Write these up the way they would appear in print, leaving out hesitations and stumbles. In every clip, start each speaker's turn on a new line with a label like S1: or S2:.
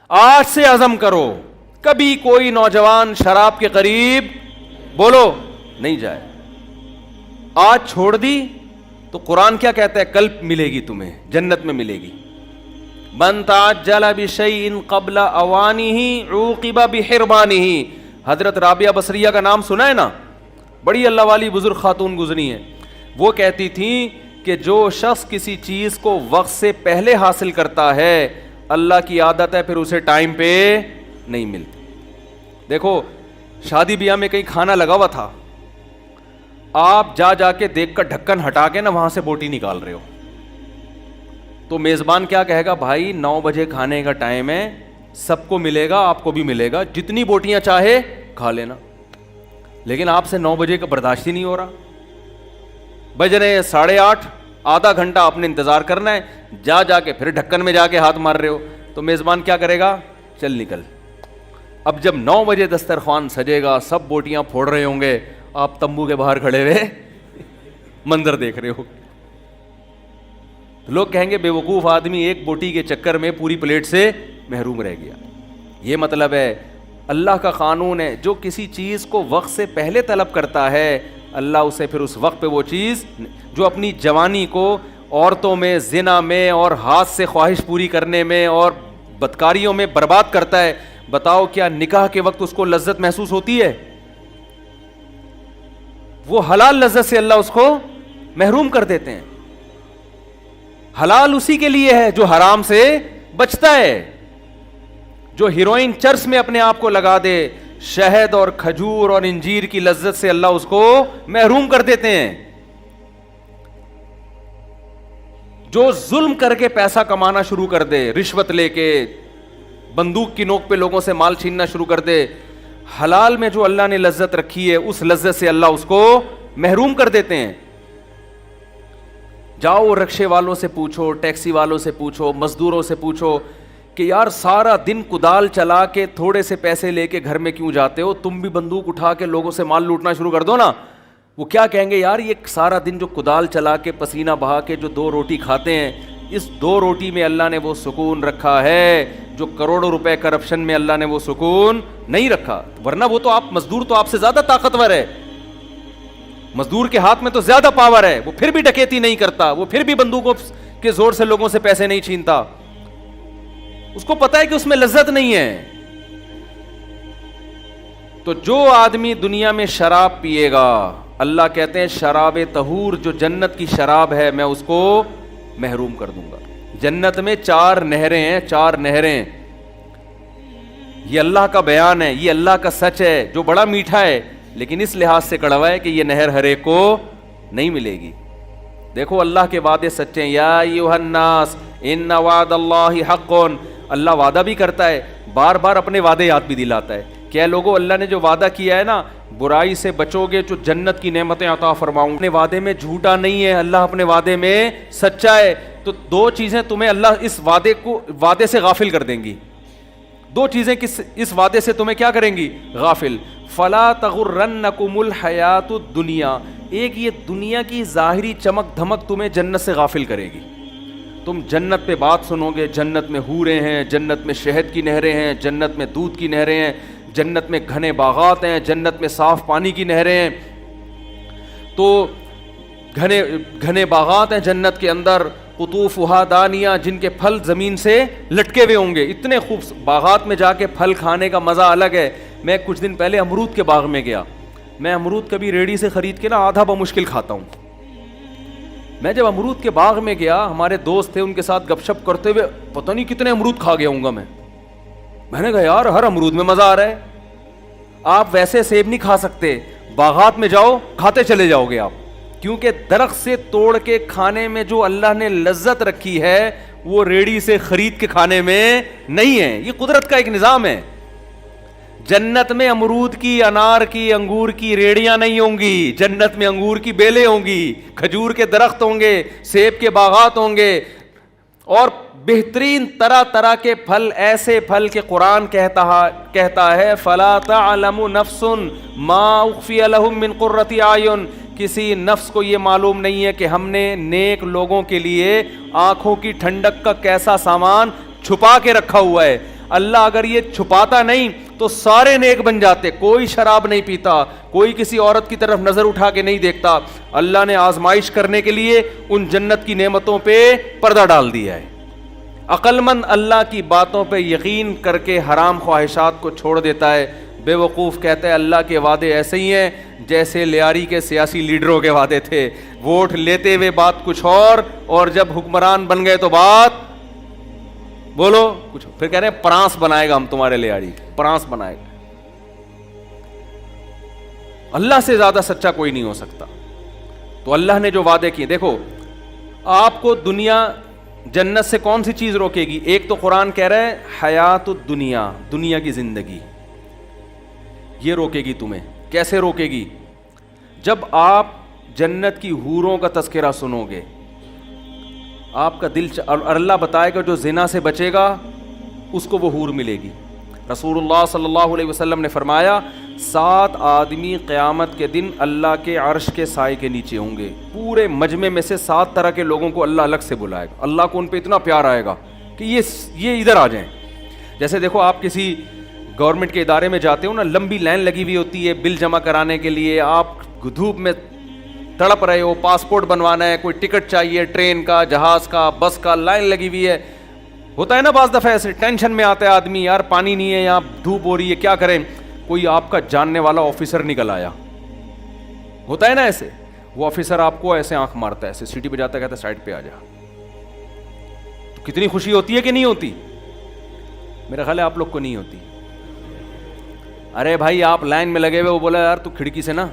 S1: آج سے عزم کرو کبھی کوئی نوجوان شراب کے قریب بولو نہیں جائے. آج چھوڑ دی تو قرآن کیا کہتا ہے؟ کل ملے گی تمہیں, جنت میں ملے گی. من تعجل بشیء قبل اوانہ عوقب بحرمانہ. حضرت رابعہ بصریہ کا نام سنا ہے نا, بڑی اللہ والی بزرگ خاتون گزری ہیں. وہ کہتی تھیں کہ جو شخص کسی چیز کو وقت سے پہلے حاصل کرتا ہے اللہ کی عادت ہے پھر اسے ٹائم پہ نہیں ملتی. دیکھو شادی بیاہ میں کہیں کھانا لگا ہوا تھا, آپ جا کے دیکھ کر ڈھکن ہٹا کے نا وہاں سے بوٹی نکال رہے ہو, تو میزبان کیا کہے گا؟ بھائی 9 بجے کھانے کا ٹائم ہے, سب کو ملے گا, آپ کو بھی ملے گا, جتنی بوٹیاں چاہے کھا لینا. لیکن آپ سے 9 بجے کا برداشت ہی نہیں ہو رہا, بج رہے 8:30, آدھا گھنٹہ آپ نے انتظار کرنا ہے, جا کے پھر ڈھکن میں جا کے ہاتھ مار رہے ہو, تو میزبان کیا کرے گا؟ چل نکل. اب جب 9 بجے دسترخوان سجے گا, سب بوٹیاں پھوڑ رہے ہوں گے, آپ تمبو کے باہر کھڑے ہوئے منظر دیکھ رہے ہو. لوگ کہیں گے بے وقوف آدمی ایک بوٹی کے چکر میں پوری پلیٹ سے محروم رہ گیا. یہ مطلب ہے اللہ کا قانون ہے, جو کسی چیز کو وقت سے پہلے طلب کرتا ہے اللہ اسے پھر اس وقت پہ وہ چیز, جو اپنی جوانی کو عورتوں میں, زنا میں اور ہاتھ سے خواہش پوری کرنے میں اور بدکاریوں میں برباد کرتا ہے, بتاؤ کیا نکاح کے وقت اس کو لذت محسوس ہوتی ہے؟ وہ حلال لذت سے اللہ اس کو محروم کر دیتے ہیں. حلال اسی کے لیے ہے جو حرام سے بچتا ہے. جو ہیروئن چرس میں اپنے آپ کو لگا دے, شہد اور کھجور اور انجیر کی لذت سے اللہ اس کو محروم کر دیتے ہیں. جو ظلم کر کے پیسہ کمانا شروع کر دے, رشوت لے کے بندوق کی نوک پہ لوگوں سے مال چھیننا شروع کر دے, حلال میں جو اللہ نے لذت رکھی ہے اس لذت سے اللہ اس کو محروم کر دیتے ہیں. جاؤ رکشے والوں سے پوچھو, ٹیکسی والوں سے پوچھو, مزدوروں سے پوچھو کہ یار سارا دن کدال چلا کے تھوڑے سے پیسے لے کے گھر میں کیوں جاتے ہو؟ تم بھی بندوق اٹھا کے لوگوں سے مال لوٹنا شروع کر دو نا. وہ کیا کہیں گے؟ یار یہ سارا دن جو کدال چلا کے پسینہ بہا کے جو 2 روٹی کھاتے ہیں, اس 2 روٹی میں اللہ نے وہ سکون رکھا ہے جو کروڑوں روپے کرپشن میں اللہ نے وہ سکون نہیں رکھا. ورنہ وہ تو آپ مزدور تو آپ سے زیادہ طاقتور ہے, مزدور کے ہاتھ میں تو زیادہ پاور ہے, وہ پھر بھی ڈکیتی نہیں کرتا, وہ پھر بھی بندوقوں کے زور سے لوگوں سے پیسے نہیں چھینتا, اس کو پتا ہے کہ اس میں لذت نہیں ہے. تو جو آدمی دنیا میں شراب پیے گا, اللہ کہتے ہیں شراب طہور جو جنت کی شراب ہے میں اس کو محروم کر دوں گا. جنت میں 4 نہریں ہیں, 4 نہریں. یہ اللہ کا بیان ہے, یہ اللہ کا سچ ہے جو بڑا میٹھا ہے, لیکن اس لحاظ سے کڑوا ہے کہ یہ نہر ہر ایک کو نہیں ملے گی. دیکھو اللہ کے وعدے سچے ہیں. یا ایھا الناس ان وعد اللہ حق. اللہ وعدہ بھی کرتا ہے, بار بار اپنے وعدے یاد بھی دلاتا ہے. کیا لوگوں, اللہ نے جو وعدہ کیا ہے نا, برائی سے بچو گے تو جنت کی نعمتیں عطا فرماؤں. اپنے وعدے میں جھوٹا نہیں ہے, اللہ اپنے وعدے میں سچا ہے. تو 2 چیزیں تمہیں اللہ اس وعدے سے غافل کر دیں گی. 2 چیزیں اس وعدے سے تمہیں کیا کریں گی؟ غافل. فلا تغرنکم الحیات الدنیا. ایک یہ دنیا کی ظاہری چمک دھمک تمہیں جنت سے غافل کرے گی. تم جنت پہ بات سنو گے, جنت میں حوریں ہیں, جنت میں شہد کی نہریں ہیں, جنت میں دودھ کی نہریں ہیں, جنت میں گھنے باغات ہیں, جنت میں صاف پانی کی نہریں ہیں. تو گھنے باغات ہیں جنت کے اندر, قطوفھا دانیہ, جن کے پھل زمین سے لٹکے ہوئے ہوں گے. اتنے خوبصورت باغات میں جا کے پھل کھانے کا مزہ الگ ہے. میں کچھ دن پہلے امرود کے باغ میں گیا. میں امرود کبھی ریڑھی سے خرید کے نا آدھا بمشکل کھاتا ہوں. میں جب امرود کے باغ میں گیا, ہمارے دوست تھے, ان کے ساتھ گپ شپ کرتے ہوئے پتہ نہیں کتنے امرود کھا گیا ہوں گا میں نے کہا یار ہر امرود میں مزہ آ رہا ہے. آپ ویسے سیب نہیں کھا سکتے, باغات میں جاؤ کھاتے چلے جاؤ گے آپ, کیونکہ درخت سے توڑ کے کھانے میں جو اللہ نے لذت رکھی ہے وہ ریڑھی سے خرید کے کھانے میں نہیں ہے. یہ قدرت کا ایک نظام ہے. جنت میں امرود کی, انار کی, انگور کی ریڑیاں نہیں ہوں گی. جنت میں انگور کی بیلیں ہوں گی, کھجور کے درخت ہوں گے, سیب کے باغات ہوں گے, اور بہترین طرح طرح کے پھل, ایسے پھل کہ قرآن کہتا ہے فلا تعلم نفس ما اخفی لهم من قرۃ اعین. کسی نفس کو یہ معلوم نہیں ہے کہ ہم نے نیک لوگوں کے لیے آنکھوں کی ٹھنڈک کا کیسا سامان چھپا کے رکھا ہوا ہے. اللہ اگر یہ چھپاتا نہیں تو سارے نیک بن جاتے. کوئی شراب نہیں پیتا, کوئی کسی عورت کی طرف نظر اٹھا کے نہیں دیکھتا. اللہ نے آزمائش کرنے کے لیے ان جنت کی نعمتوں پہ پردہ ڈال دیا ہے. عقل مند اللہ کی باتوں پہ یقین کر کے حرام خواہشات کو چھوڑ دیتا ہے. بے وقوف کہتا ہے اللہ کے وعدے ایسے ہی ہیں جیسے لیاری کے سیاسی لیڈروں کے وعدے تھے. ووٹ لیتے ہوئے بات کچھ اور جب حکمران بن گئے تو بات بولو کچھ. پھر کہہ رہے ہیں پرانس بنائے گا ہم تمہارے لیاری, پرانس بنائے گا. اللہ سے زیادہ سچا کوئی نہیں ہو سکتا. تو اللہ نے جو وعدے کیے, دیکھو آپ کو دنیا جنت سے کون سی چیز روکے گی؟ ایک تو قرآن کہہ رہا ہے حیات الدنیا, دنیا کی زندگی, یہ روکے گی تمہیں. کیسے روکے گی؟ جب آپ جنت کی حوروں کا تذکرہ سنو گے آپ کا دل اور اللہ بتائے گا جو زنا سے بچے گا اس کو وہ حور ملے گی. رسول اللہ صلی اللہ علیہ وسلم نے فرمایا 7 آدمی قیامت کے دن اللہ کے عرش کے سائے کے نیچے ہوں گے. پورے مجمع میں سے 7 طرح کے لوگوں کو اللہ الگ سے بلائے گا. اللہ کو ان پہ اتنا پیار آئے گا کہ یہ ادھر آ جائیں. جیسے دیکھو آپ کسی گورنمنٹ کے ادارے میں جاتے ہو نا, لمبی لائن لگی ہوئی ہوتی ہے بل جمع کرانے کے لیے, آپ دھوپ میں تڑپ رہے ہو, پاسپورٹ بنوانا ہے, کوئی ٹکٹ چاہیے ٹرین کا, جہاز کا, بس کا, لائن لگی ہوئی ہے. ہوتا ہے نا بعض دفعہ ایسے ٹینشن میں آتا ہے آدمی, یار پانی نہیں ہے, یہاں دھوپ ہو رہی ہے, کیا کریں. کوئی آپ کا جاننے والا آفیسر نکل آیا, ہوتا ہے نا ایسے, وہ آفیسر آپ کو ایسے آنکھ مارتا ہے, ایسے سیٹی پہ جاتا ہے, کہتا ہے سائڈ پہ آ جا. تو کتنی خوشی ہوتی ہے کہ نہیں ہوتی؟ میرا خیال ہے آپ لوگ کو نہیں ہوتی. ارے بھائی آپ لائن میں لگے ہوئے, وہ بولا یار تو کھڑکی سے نا,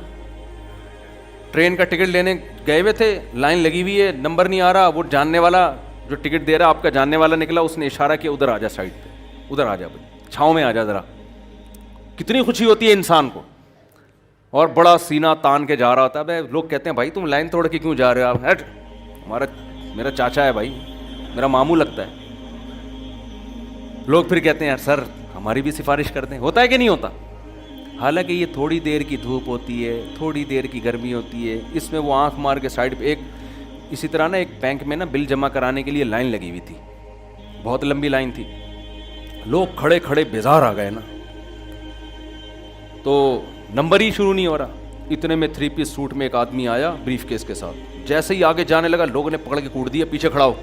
S1: ٹرین کا ٹکٹ لینے گئے ہوئے تھے, لائن لگی ہوئی ہے, نمبر نہیں آ رہا, وہ جاننے والا جو ٹکٹ دے رہا آپ کا جاننے والا نکلا, اس نے اشارہ کیا ادھر آ جا, سائڈ پہ ادھر آ جا بھائی, چھاؤں میں آ جا ذرا. کتنی خوشی ہوتی ہے انسان کو, اور بڑا سینہ تان کے جا رہا ہوتا ہے. لوگ کہتے ہیں بھائی تم لائن توڑ کے کیوں جا رہے ہو, آپ ہٹ, میرا چاچا ہے بھائی, میرا ماموں لگتا ہے. لوگ پھر کہتے ہیں یار سر ہماری بھی سفارش کر دیں. ہوتا ہے کہ نہیں ہوتا؟ حالانکہ یہ تھوڑی دیر کی دھوپ ہوتی ہے, تھوڑی دیر کی گرمی ہوتی ہے, اس میں وہ آنکھ مار کے سائڈ پہ. ایک اسی طرح نا ایک بینک میں نا بل جمع کرانے کے لیے لائن لگی ہوئی تھی, بہت لمبی لائن تھی, لوگ کھڑے کھڑے بیزار آ گئے نا, تو نمبر ہی شروع نہیں ہو رہا. اتنے میں 3 پیس سوٹ میں ایک آدمی آیا بریف کیس کے ساتھ, جیسے ہی آگے جانے لگا لوگوں نے پکڑ کے کوٹ دیا, پیچھے کھڑا ہو.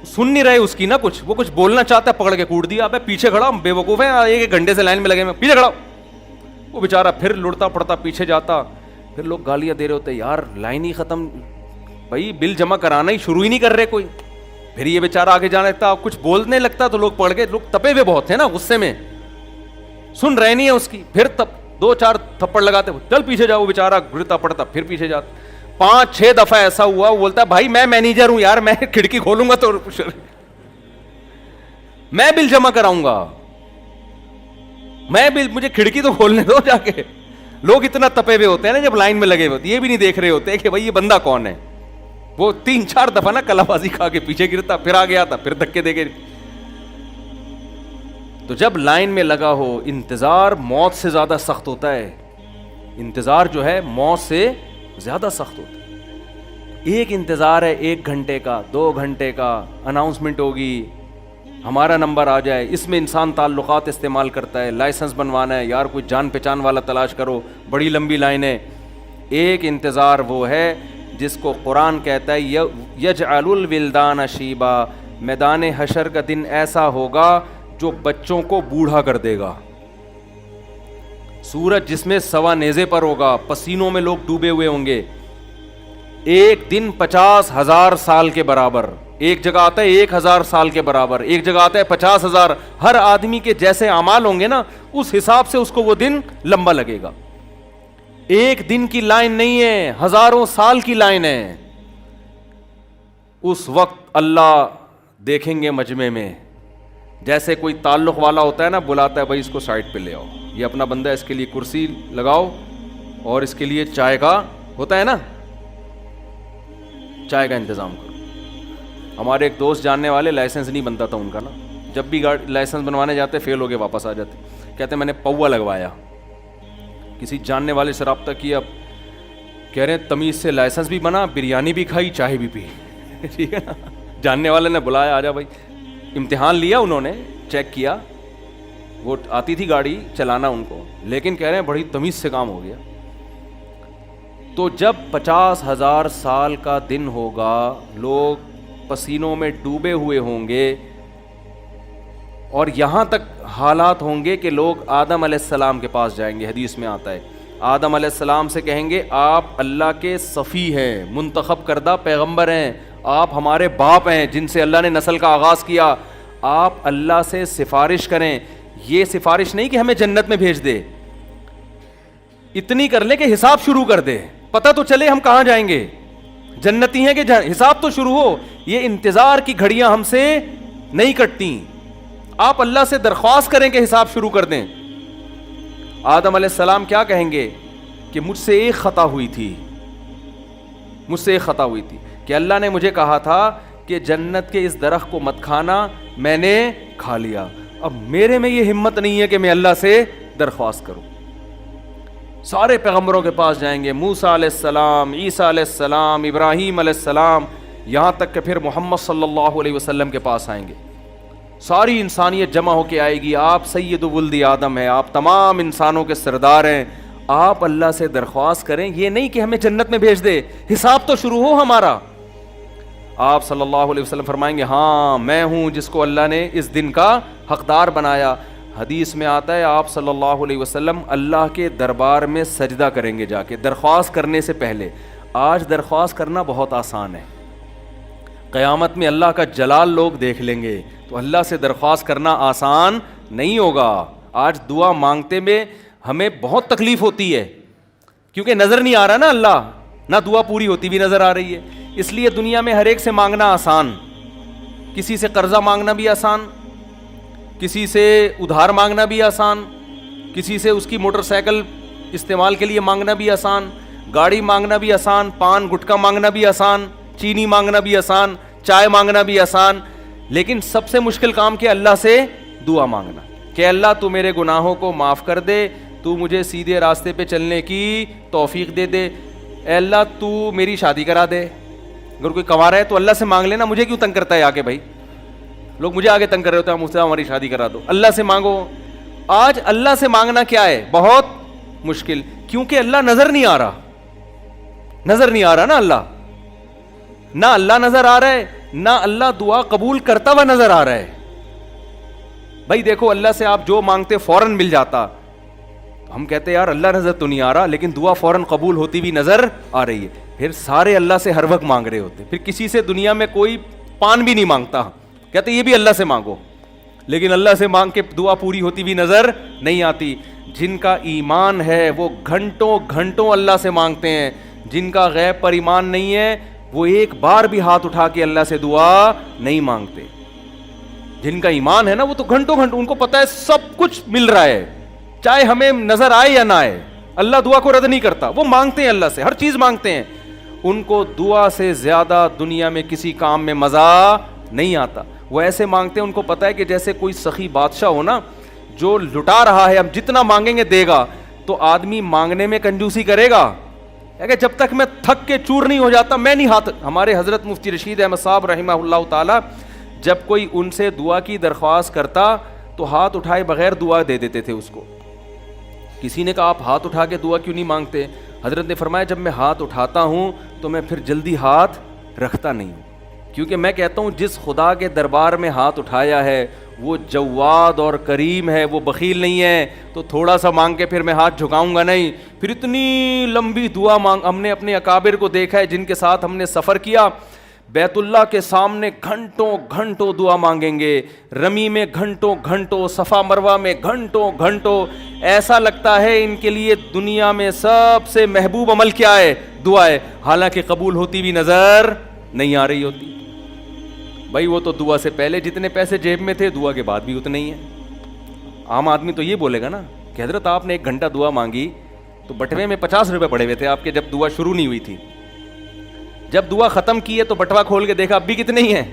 S1: سن نہیں رہے اس کی نا کچھ, وہ کچھ بولنا چاہتا ہے, پکڑ کے کوٹ دیا. ابے پیچھے کھڑا, بے وقوف ہے, 1 گھنٹے سے لائن میں لگے, میں پیچھے کھڑا. وہ بیچارہ پھر لڑتا پڑتا پیچھے جاتا. پھر لوگ گالیاں دے رہے ہوتے, یار لائن ہی ختم, بھائی بل جمع کرانا ہی شروع ہی نہیں کر رہے کوئی. پھر یہ بیچارہ آگے جانے لگتا, کچھ بولنے لگتا تو لوگ پکڑ کے, لوگ تپے ہوئے بہت تھے نا غصے میں, سن رہے نہیں ہے اس کی. پھر 2-4 تھپڑ لگاتے, چل پیچھے جاؤ. وہ بیچارہ گرتا پڑتا پھر پیچھے جاتا. 5-6 دفعہ ایسا ہوا, وہ بولتا بھائی میں مینیجر ہوں یار, میں کھڑکی کھولوں گا تو میں بل جمع کراؤں گا, میں بل, مجھے کھڑکی تو کھولنے دو جا کے. لوگ اتنا تپے ہوئے ہوتے ہیں نا جب لائن میں لگے ہوتے, یہ بھی نہیں دیکھ رہے ہوتے کہ بھائی یہ بندہ کون ہے. وہ 3-4 دفعہ نا کلا بازی کھا کے پیچھے گرتا, پھر آ گیا تھا, پھر دھکے دے کے. تو جب لائن میں لگا ہو, انتظار موت سے زیادہ سخت ہوتا ہے. انتظار جو ہے موت سے زیادہ سخت ہوتا ہے. ایک انتظار ہے 1 گھنٹے کا, 2 گھنٹے کا, اناؤنسمنٹ ہوگی, ہمارا نمبر آ جائے. اس میں انسان تعلقات استعمال کرتا ہے, لائسنس بنوانا ہے, یار کوئی جان پہچان والا تلاش کرو, بڑی لمبی لائن ہے. ایک انتظار وہ ہے جس کو قرآن کہتا ہے یجعل الولدان شیبا, میدان حشر کا دن ایسا ہوگا جو بچوں کو بوڑھا کر دے گا. سورج جس میں سوا نیزے پر ہوگا, پسینوں میں لوگ ڈوبے ہوئے ہوں گے. ایک دن 50,000 سال کے برابر, ایک جگہ آتا ہے 1,000 سال کے برابر, ایک جگہ آتا ہے 50,000. ہر آدمی کے جیسے اعمال ہوں گے نا اس حساب سے اس کو وہ دن لمبا لگے گا. ایک دن کی لائن نہیں ہے, ہزاروں سال کی لائن ہے. اس وقت اللہ دیکھیں گے مجمع میں, جیسے کوئی تعلق والا ہوتا ہے نا, بلاتا ہے بھائی اس کو سائڈ پہ لے آؤ, یہ اپنا بندہ ہے, اس کے لیے کرسی لگاؤ اور اس کے لیے چائے کا ہوتا ہے نا, چائے کا انتظام کرو. ہمارے ایک دوست جاننے والے, لائسنس نہیں بنتا تھا ان کا نا, جب بھی لائسنس بنوانے جاتے فیل ہو کے واپس آ جاتے. کہتے میں نے پوا لگوایا, کسی جاننے والے سے رابطہ کیا, کہہ رہے ہیں تمیز سے لائسنس بھی بنا, بریانی بھی کھائی, چائے بھی پی. ٹھیک ہے نا, جاننے والے نے بلایا, آ جا بھائی. امتحان لیا انہوں نے, چیک کیا, وہ آتی تھی گاڑی چلانا ان کو, لیکن کہہ رہے ہیں بڑی تمیز سے کام ہو گیا. تو جب 50,000 سال کا دن ہوگا, لوگ پسینوں میں ڈوبے ہوئے ہوں گے, اور یہاں تک حالات ہوں گے کہ لوگ آدم علیہ السلام کے پاس جائیں گے. حدیث میں آتا ہے آدم علیہ السلام سے کہیں گے آپ اللہ کے صفی ہیں, منتخب کردہ پیغمبر ہیں, آپ ہمارے باپ ہیں جن سے اللہ نے نسل کا آغاز کیا, آپ اللہ سے سفارش کریں. یہ سفارش نہیں کہ ہمیں جنت میں بھیج دے, اتنی کر لے کہ حساب شروع کر دے, پتہ تو چلے ہم کہاں جائیں گے, جنتی ہیں کہ حساب تو شروع ہو. یہ انتظار کی گھڑیاں ہم سے نہیں کٹتی. آپ اللہ سے درخواست کریں کہ حساب شروع کر دیں. آدم علیہ السلام کیا کہیں گے کہ مجھ سے ایک خطا ہوئی تھی, مجھ سے ایک خطا ہوئی تھی کہ اللہ نے مجھے کہا تھا کہ جنت کے اس درخت کو مت کھانا, میں نے کھا لیا. اب میرے میں یہ ہمت نہیں ہے کہ میں اللہ سے درخواست کروں. سارے پیغمبروں کے پاس جائیں گے, موسیٰ علیہ السلام, عیسیٰ علیہ السلام, ابراہیم علیہ السلام, یہاں تک کہ پھر محمد صلی اللہ علیہ وسلم کے پاس آئیں گے. ساری انسانیت جمع ہو کے آئے گی, آپ سید ولد آدم ہیں, آپ تمام انسانوں کے سردار ہیں, آپ اللہ سے درخواست کریں. یہ نہیں کہ ہمیں جنت میں بھیج دے, حساب تو شروع ہو ہمارا. آپ صلی اللہ علیہ وسلم فرمائیں گے ہاں میں ہوں جس کو اللہ نے اس دن کا حقدار بنایا. حدیث میں آتا ہے آپ صلی اللہ علیہ وسلم اللہ کے دربار میں سجدہ کریں گے جا کے, درخواست کرنے سے پہلے. آج درخواست کرنا بہت آسان ہے, قیامت میں اللہ کا جلال لوگ دیکھ لیں گے, تو اللہ سے درخواست کرنا آسان نہیں ہوگا. آج دعا مانگتے میں ہمیں بہت تکلیف ہوتی ہے, کیونکہ نظر نہیں آ رہا نا اللہ, نہ دعا پوری ہوتی بھی نظر آ رہی ہے. اس لیے دنیا میں ہر ایک سے مانگنا آسان, کسی سے قرضہ مانگنا بھی آسان, کسی سے ادھار مانگنا بھی آسان, کسی سے اس کی موٹر سائیکل استعمال کے لیے مانگنا بھی آسان, گاڑی مانگنا بھی آسان, پان گٹکا مانگنا بھی آسان, چینی مانگنا بھی آسان, چائے مانگنا بھی آسان. لیکن سب سے مشکل کام کیا, اللہ سے دعا مانگنا کہ اللہ تو میرے گناہوں کو معاف کر دے, تو مجھے سیدھے راستے پہ چلنے کی توفیق دے دے. اے اللہ تو میری شادی کرا دے. اگر کوئی کما رہا ہے تو اللہ سے مانگ لینا, مجھے کیوں تنگ کرتا ہے آگے, بھائی لوگ مجھے آگے تنگ کر رہے ہوتے ہیں, مجھ سے ہماری شادی کرا دو. اللہ سے مانگو. آج اللہ سے مانگنا کیا ہے, بہت مشکل, کیونکہ اللہ نظر نہیں آ رہا, نظر نہیں آ رہا نا اللہ, نہ اللہ نظر آ رہا ہے, نہ اللہ دعا قبول کرتا ہوا نظر آ رہا ہے. بھائی دیکھو اللہ سے آپ جو مانگتے فوراً مل جاتا, ہم کہتے یار اللہ نظر تو نہیں آ رہا, لیکن دعا فوراً قبول ہوتی بھی نظر آ رہی ہے. پھر سارے اللہ سے ہر وقت مانگ رہے ہوتے, پھر کسی سے دنیا میں کوئی پان بھی نہیں مانگتا, کہتے یہ بھی اللہ سے مانگو, لیکن اللہ سے مانگ کے دعا پوری ہوتی بھی نظر نہیں آتی. جن کا ایمان ہے وہ گھنٹوں گھنٹوں اللہ سے مانگتے ہیں, جن کا غیب پر ایمان نہیں ہے وہ ایک بار بھی ہاتھ اٹھا کے اللہ سے دعا نہیں مانگتے. جن کا ایمان ہے نا وہ تو گھنٹوں گھنٹوں, ان کو پتا ہے سب کچھ مل رہا ہے, چاہے ہمیں نظر آئے یا نہ آئے, اللہ دعا کو رد نہیں کرتا. وہ مانگتے ہیں اللہ سے, ہر چیز مانگتے ہیں. ان کو دعا سے زیادہ دنیا میں کسی کام میں مزہ نہیں آتا. وہ ایسے مانگتے ہیں, ان کو پتا ہے کہ جیسے کوئی سخی بادشاہ ہو نا, جو لٹا رہا ہے, اب جتنا مانگیں گے دے گا. تو آدمی مانگنے میں کنجوسی کرے گا کہ جب تک میں تھک کے چور نہیں ہو جاتا میں نہیں ہاتھ. ہمارے حضرت مفتی رشید احمد صاحب رحمہ اللہ تعالی, جب کوئی ان سے دعا کی درخواست کرتا تو ہاتھ اٹھائے بغیر دعا دے دیتے تھے اس کو. کسی نے کہا آپ ہاتھ اٹھا کے دعا کیوں نہیں مانگتے؟ حضرت نے فرمایا جب میں ہاتھ اٹھاتا ہوں تو میں پھر جلدی ہاتھ رکھتا نہیں ہوں, کیونکہ میں کہتا ہوں جس خدا کے دربار میں ہاتھ اٹھایا ہے وہ جواد اور کریم ہے, وہ بخیل نہیں ہے. تو تھوڑا سا مانگ کے پھر میں ہاتھ جھکاؤں گا نہیں, پھر اتنی لمبی دعا مانگ. ہم نے اپنے اکابر کو دیکھا ہے جن کے ساتھ ہم نے سفر کیا, بیت اللہ کے سامنے گھنٹوں گھنٹوں دعا مانگیں گے, رمی میں گھنٹوں گھنٹوں, صفا مروہ میں گھنٹوں گھنٹوں. ایسا لگتا ہے ان کے لیے دنیا میں سب سے محبوب عمل کیا ہے, دعا ہے, حالانکہ قبول ہوتی بھی نظر نہیں آ رہی ہوتی. بھائی وہ تو دعا سے پہلے جتنے پیسے جیب میں تھے دعا کے بعد بھی اتنے ہی ہیں. عام آدمی تو یہ بولے گا نا کہ حضرت آپ نے 1 گھنٹہ دعا مانگی تو بٹوے میں 50 روپے پڑے ہوئے تھے آپ کے, جب دعا شروع نہیں ہوئی تھی. جب دعا ختم کی ہے تو بٹوا کھول کے دیکھا اب بھی کتنے ہی ہیں,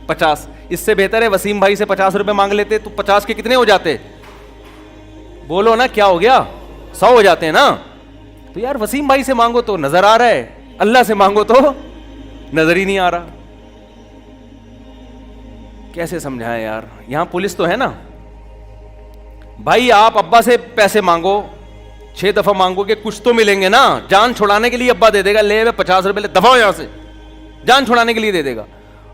S1: 50. اس سے بہتر ہے وسیم بھائی سے 50 روپے مانگ لیتے تو 50 کے کتنے ہو جاتے, بولو نا کیا ہو گیا, 100 ہو جاتے ہیں نا. تو یار وسیم بھائی سے مانگو تو نظر آ رہا ہے, اللہ سے مانگو تو نظر ہی نہیں آ رہا. کیسے سمجھائیں یار, یہاں پولیس تو ہے نا بھائی, آپ ابا سے پیسے مانگو 6 دفعہ مانگو کہ کچھ تو ملیں گے نا, جان چھڑانے کے لیے ابا دے دے گا, لے 50 روپے لے, دفعہ ہو یہاں سے, جان چھڑانے کے لیے دے دے گا.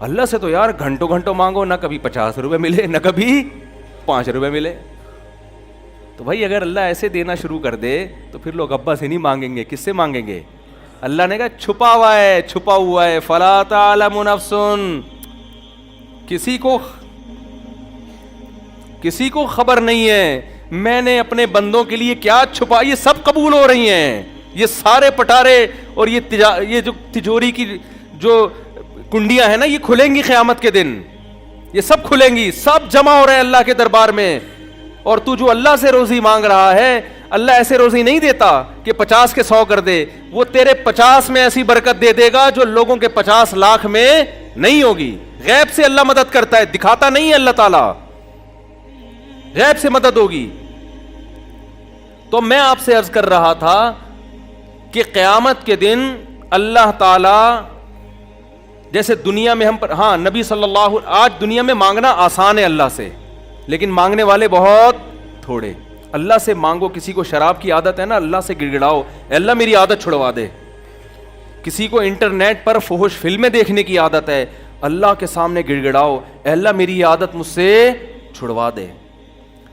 S1: اللہ سے تو یار گھنٹوں گھنٹوں مانگو, نہ کبھی 50 روپے ملے نہ کبھی 5 روپے ملے. تو بھائی اگر اللہ ایسے دینا شروع کر دے تو پھر لوگ ابا سے نہیں مانگیں گے, کس سے مانگیں گے؟ اللہ نے کہا چھپا ہوا ہے, چھپا ہوا ہے. فلا تعلم نفس, کسی کو خبر نہیں ہے میں نے اپنے بندوں کے لیے کیا چھپا. یہ سب قبول ہو رہی ہیں, یہ سارے پٹارے اور یہ جو تجوری کی جو کنڈیاں ہیں نا, یہ کھلیں گی قیامت کے دن, یہ سب کھلیں گی, سب جمع ہو رہے ہیں اللہ کے دربار میں. اور تو جو اللہ سے روزی مانگ رہا ہے, اللہ ایسے روزی نہیں دیتا کہ 50 کے 100 کر دے, وہ تیرے 50 میں ایسی برکت دے دے گا جو لوگوں کے 50 لاکھ میں نہیں ہوگی. غیب سے اللہ مدد کرتا ہے, دکھاتا نہیں ہے اللہ تعالیٰ, غیب سے مدد ہوگی. تو میں آپ سے عرض کر رہا تھا کہ قیامت کے دن اللہ تعالیٰ جیسے دنیا میں ہم پر, ہاں نبی صلی اللہ, آج دنیا میں مانگنا آسان ہے اللہ سے, لیکن مانگنے والے بہت تھوڑے. اللہ سے مانگو. کسی کو شراب کی عادت ہے نا, اللہ سے گڑ گڑاؤ, اے اللہ میری عادت چھڑوا دے. کسی کو انٹرنیٹ پر فحش فلمیں دیکھنے کی عادت ہے, اللہ کے سامنے گڑ گڑاؤ, اے اللہ میری یہ عادت مجھ سے چھڑوا دے.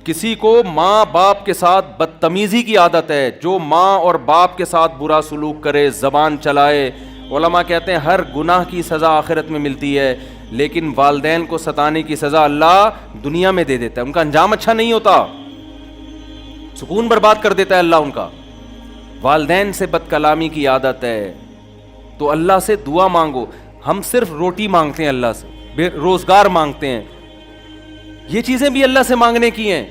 S1: کسی کو ماں باپ کے ساتھ بدتمیزی کی عادت ہے, جو ماں اور باپ کے ساتھ برا سلوک کرے, زبان چلائے, علماء کہتے ہیں ہر گناہ کی سزا آخرت میں ملتی ہے, لیکن والدین کو ستانے کی سزا اللہ دنیا میں دے دیتا ہے. ان کا انجام اچھا نہیں ہوتا, سکون برباد کر دیتا ہے اللہ ان کا. والدین سے بد کلامی کی عادت ہے, تو اللہ سے دعا مانگو. ہم صرف روٹی مانگتے ہیں اللہ سے, روزگار مانگتے ہیں, یہ چیزیں بھی اللہ سے مانگنے کی ہیں.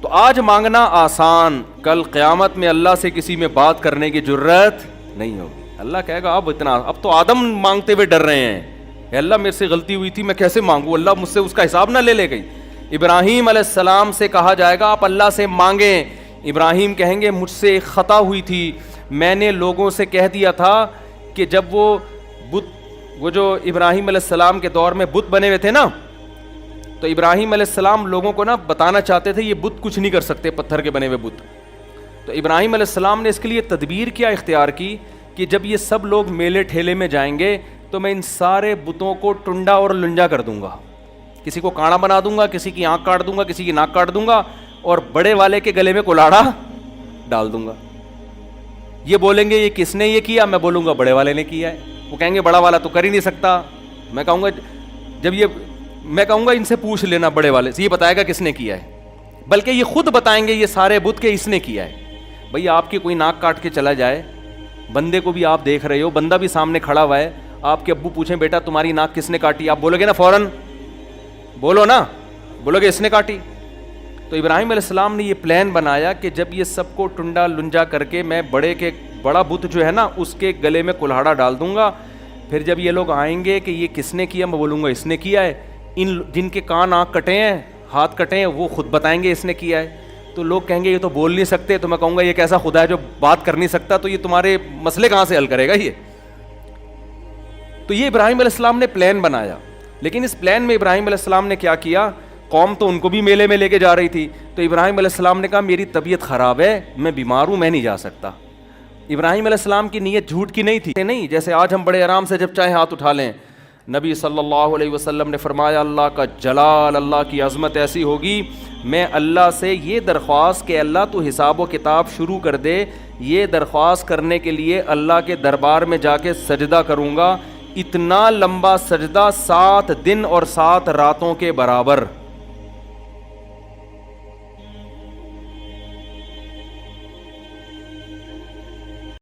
S1: تو آج مانگنا آسان, کل قیامت میں اللہ سے کسی میں بات کرنے کی جرت نہیں ہوگی. اللہ کہے گا اب تو آدم مانگتے ہوئے ڈر رہے ہیں, اے اللہ میرے سے غلطی ہوئی تھی, میں کیسے مانگوں, اللہ مجھ سے اس کا حساب نہ لے گئی. ابراہیم علیہ السلام سے کہا جائے گا آپ اللہ سے مانگیں. ابراہیم کہیں گے مجھ سے ایک خطا ہوئی تھی, میں نے لوگوں سے کہہ دیا تھا کہ جب وہ جو ابراہیم علیہ السلام کے دور میں بت بنے ہوئے تھے نا, تو ابراہیم علیہ السلام لوگوں کو نا بتانا چاہتے تھے یہ بت کچھ نہیں کر سکتے, پتھر کے بنے ہوئے بت. تو ابراہیم علیہ السلام نے اس کے لیے تدبیر کیا اختیار کی کہ جب یہ سب لوگ میلے ٹھیلے میں جائیں گے تو میں ان سارے بتوں کو ٹنڈا اور لنجا کر دوں گا, کسی کو کانا بنا دوں گا, کسی کی آنکھ کاٹ دوں گا, کسی کی ناک کاٹ دوں گا, اور بڑے والے کے گلے میں کلاڑا ڈال دوں گا. یہ بولیں گے یہ کس نے یہ کیا, میں بولوں گا بڑے والے نے کیا ہے. وہ کہیں گے بڑا والا تو کر ہی نہیں سکتا. میں کہوں گا ان سے پوچھ لینا بڑے والے سے, یہ بتائے گا کس نے کیا ہے. بلکہ یہ خود بتائیں گے یہ سارے بت کے اس نے کیا ہے. بھئی آپ کی کوئی ناک کاٹ کے چلا جائے, بندے کو بھی آپ دیکھ رہے ہو, بندہ بھی سامنے کھڑا ہوا ہے, آپ کے ابو پوچھیں بیٹا تمہاری ناک کس نے کاٹی, آپ بولو گے نا فوراً, بولو نا, بولو گے اس نے کاٹی. تو ابراہیم علیہ السلام نے یہ پلان بنایا کہ جب یہ سب کو ٹنڈا لنجا کر کے میں بڑا بت جو ہے نا اس کے گلے میں کلہاڑا ڈال دوں گا, پھر جب یہ لوگ آئیں گے کہ یہ کس نے کیا, میں بولوں گا اس نے کیا ہے. ان جن کے کان آنکھ کٹے ہیں, ہاتھ کٹے ہیں, وہ خود بتائیں گے اس نے کیا ہے. تو لوگ کہیں گے یہ تو بول نہیں سکتے, تو میں کہوں گا یہ کیسا خدا ہے جو بات کر نہیں سکتا, تو یہ تمہارے مسئلے کہاں سے حل کرے گا یہ. تو یہ ابراہیم علیہ السلام نے پلان بنایا. لیکن اس پلان میں ابراہیم علیہ السلام نے کیا کیا, قوم تو ان کو بھی میلے میں لے کے جا رہی تھی, تو ابراہیم علیہ السلام نے کہا میری طبیعت خراب ہے, میں بیمار ہوں, میں نہیں جا سکتا. ابراہیم علیہ السلام کی نیت جھوٹ کی نہیں تھی, نہیں جیسے آج ہم بڑے آرام سے جب چاہے ہاتھ اٹھا لیں. نبی صلی اللہ علیہ وسلم نے فرمایا اللہ کا جلال, اللہ کی عظمت ایسی ہوگی, میں اللہ سے یہ درخواست کہ اللہ تو حساب و کتاب شروع کر دے, یہ درخواست کرنے کے لیے اللہ کے دربار میں جا کے سجدہ کروں گا. اتنا لمبا سجدہ 7 دن اور 7 راتوں کے برابر.